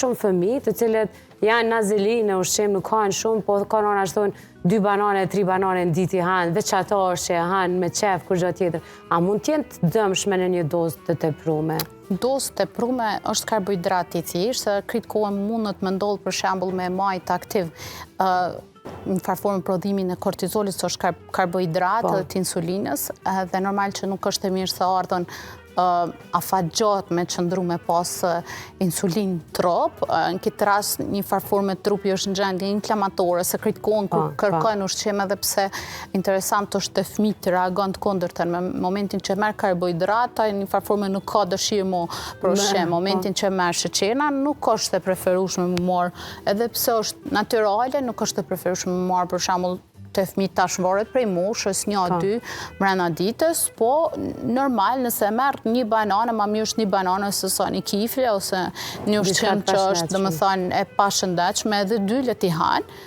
shumë fëmijë të cilët janë nazeli në ushqim, nuk kanë shumë, po kanë ashtonë 2 banane, 3 banane në ditë i hanë, veç ato është që e hanë me qef, kur gjë tjetër. A mund t'jenë të dëmshme në një dozë të teprume? Dozë të teprume është karbohidrati i thjeshtë, se kritë kohën mundet me ndodhë për shembull me majt aktiv në farformë prodhimin e kortizolit, që është karbohidrat dhe të insulinës, dhe normal që nuk është e mirë se ardhen afat gjatë me qëndru me pas insulin trop. Në këtë rast një farformë trupi është në gjendje inflamatore, se kritë kohën kur kërkojnë ushqim, edhe pse interesant është të fëmijët të reagon të kundërtën. Në momentin që merr karbohidrata, një farformë nuk ka dëshirë mo për ushqim. Momentin që merr sheqerna, nuk është e preferueshme më marr, edhe pse është natyrale, nuk është e preferueshme më marr për shembull të fëmijët tash varet prej moshës 1-2 brenda ditës, po normal nëse merr një banane, ma mirë është një banane se sa një kifle ose një ushqim që është domethënë e pashëndetshme, edhe 2 le t'i hanë,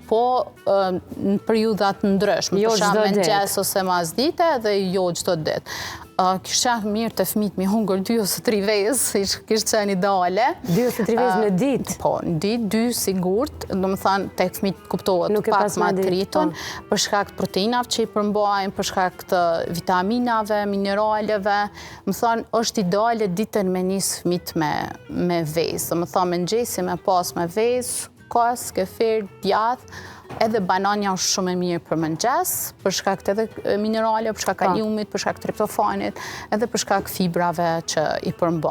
po në periudhat ndryshme, për shembull mëngjes ose masdite dhe jo çdo ditë. Kishte qenë mirë të fëmijët mi hungër 2 ose 3 vezë, kishte qenë ideale. 2 ose 3 vezë në ditë? Po, në ditë, 2 sigurt, domethënë tek fëmijët kuptohet pak më të rritun, për shkak të proteinave që i përmbajnë, për shkak të vitaminave, mineraleve. Më thonë, është ideale ditën me nis fëmijët me vezë. Domethënë mëngjesi me pas me vezë, kos, kefir, djathë. Edhe bananja është shumë e mirë për mëngjes, për shkak të edhe minerale, për shkak kaliumit, për shkak të triptofanit, edhe për shkak fibrave që i përmbajnë.